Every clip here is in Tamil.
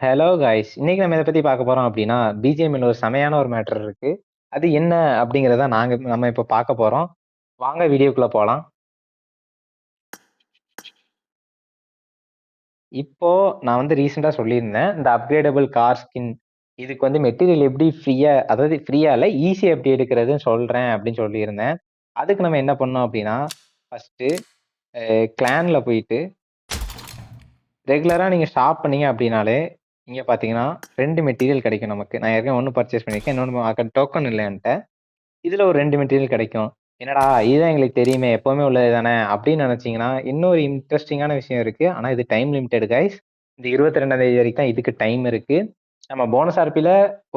ஹலோ காய்ஸ், இன்னைக்கு நம்ம இதை பத்தி பார்க்க போறோம் அப்படின்னா பிஜிஎம்ல ஒரு செமையான ஒரு மேட்டர் இருக்கு. அது என்ன அப்படிங்கறத நம்ம இப்ப பார்க்க போறோம். வாங்க வீடியோக்குள்ள போலாம். இப்போ நான் வந்து ரீசெண்டா சொல்லியிருந்தேன், இந்த அப்கிரேடபிள் கார் ஸ்கின் இதுக்கு வந்து மெட்டீரியல் எப்படி ஃப்ரீயா, அதாவது ஃப்ரீயா இல்ல ஈஸியா எப்படி எடுக்கிறதுன்னு சொல்றேன் அப்படின்னு சொல்லியிருந்தேன். அதுக்கு நம்ம என்ன பண்ணோம் அப்படின்னா, ஃபர்ஸ்ட் கிளான்ல போயிட்டு ரெகுலரா நீங்க ஷாப் பண்ணீங்க அப்படின்னாலே இங்க பாத்தீங்கன்னா 2 மெட்டீரியல் கிடைக்கும் நமக்கு. நான் ஏற்கனவே 1 பர்ச்சேஸ் பண்ணியிருக்கேன், இன்னொன்னு டோக்கன் இல்லை என்கிட்ட. இதுல ஒரு 2 மெட்டீரியல் கிடைக்கும். என்னடா இதுதான் எங்களுக்கு தெரியுமே, எப்பவுமே உள்ளது தானே அப்படின்னு நினைச்சீங்கன்னா, இன்னொரு இன்ட்ரெஸ்டிங்கான விஷயம் இருக்கு. ஆனா இது டைம் லிமிடெட் கைஸ். இந்த 22ஆம் தேதி வரைக்கும் தான் இதுக்கு டைம் இருக்கு. நம்ம போனஸ் ஆர்பில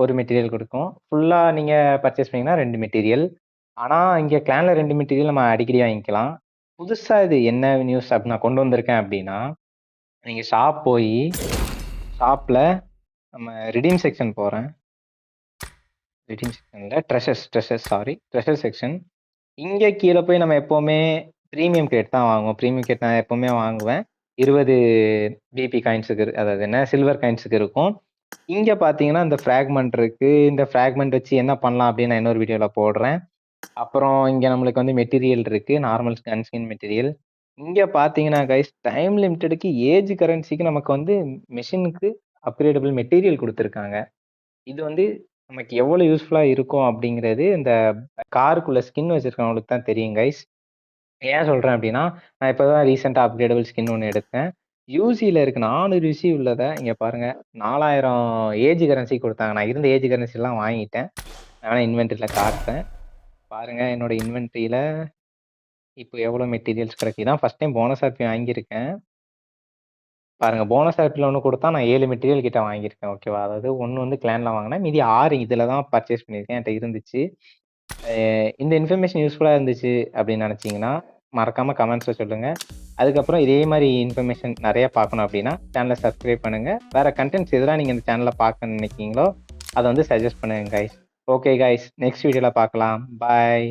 ஒரு மெட்டீரியல் கொடுக்கும். ஃபுல்லா நீங்க பர்ச்சேஸ் பண்ணீங்கன்னா 2 மெட்டீரியல். ஆனா இங்க கிளான்ல 2 மெட்டீரியல் நம்ம அடிக்கடி வாங்கிக்கலாம். புதுசா இது என்ன நியூஸ் அப்படி நான் கொண்டு வந்திருக்கேன் அப்படின்னா, நீங்க ஷாப்ல நம்ம ரிடீம் செக்ஷன் போறேன். ரிடீம் செக்ஷன்ல ட்ரெஷர் செக்ஷன். இங்க கீழ போய் நம்ம எப்பவுமே பிரீமியம் கிரேட் தான் வாங்குவோம். பிரீமியம் கிரேட் நான் எப்பவுமே வாங்குவேன். 20 பிபி காயின்ஸுக்கு அதாவது என்ன சில்வர் காயின்ஸுக்கு இருக்கும். இங்க பார்த்தீங்கன்னா, இந்த ஃபிராக்மென்ட் இருக்கு. இந்த ஃபிராக்மென்ட் வச்சு என்ன பண்ணலாம் அப்படின்னு நான் இன்னொரு வீடியோல போடுறேன். அப்புறம் இங்க நம்மளுக்கு வந்து மெட்டீரியல் இருக்கு. Normal gun skin material. இங்க பார்த்தீங்கன்னா கைஸ், டைம் லிமிட்டெடுக்கு ஏஜ் கரன்சிக்கு நமக்கு வந்து மெஷினுக்கு அப்கிரேடபிள் மெட்டீரியல் குடுத்துருக்காங்க. இது வந்து நமக்கு எவ்வளவு யூஸ்ஃபுல்லா இருக்கும் அப்படிங்கிறது இந்த காருக்குள்ள ஸ்கின் வச்சிருக்கவங்களுக்கு தான் தெரியும் கைஸ். ஏன் சொல்றேன் அப்படின்னா, நான் இப்பதான் ரீசெண்டா அப்கிரேடபிள் ஸ்கின் ஒண்ணு எடுத்தேன். யூசில இருக்கு 400 யூசி உள்ளத இங்க பாருங்க. 4000 ஏஜ் கரன்சி குடுத்தாங்க. நான் இருந்த ஏஜ் கரன்சிலாம் வாங்கிட்டேன். நான் வேணா இன்வென்டரில காட்டுறேன். பாருங்க என்னோட இன்வென்டரியில இப்போ எவ்வளவு மெட்டீரியல்ஸ் கிடைக்கு. இதான் ஃபர்ஸ்ட் டைம் போனஸ் ஆர்பி வாங்கியிருக்கேன். பாருங்க போனஸ் ஆர்பில ஒண்ணு குடுத்தா நான் 7 மெட்டீரியல் கிட்ட வாங்கியிருக்கேன். ஓகேவா? அதாவது 1 வந்து கிளான்ல வாங்குனேன். மீதி 6 இதுல தான் பர்ச்சேஸ் பண்ணியிருக்கேன். என்ட்ட இருந்துச்சு. இந்த இன்ஃபர்மேஷன் யூஸ்ஃபுல்லா இருந்துச்சு அப்படின்னு நினைச்சீங்கன்னா, மறக்காம கமெண்ட்ஸ்ல சொல்லுங்க. அதுக்கப்புறம் இதே மாதிரி இன்ஃபர்மேஷன் நிறைய பார்க்கணும் அப்படின்னா சேனலை சப்ஸ்கிரைப் பண்ணுங்க. வேற கண்டென்ட்ஸ் எதெல்லாம் நீங்க இந்த சேனல்ல பார்க்க நினைக்கிறீங்களோ அதை வந்து சஜஸ்ட் பண்ணுங்க கைஸ். ஓகே கைஸ், நெக்ஸ்ட் வீடியோல பார்க்கலாம். பாய்.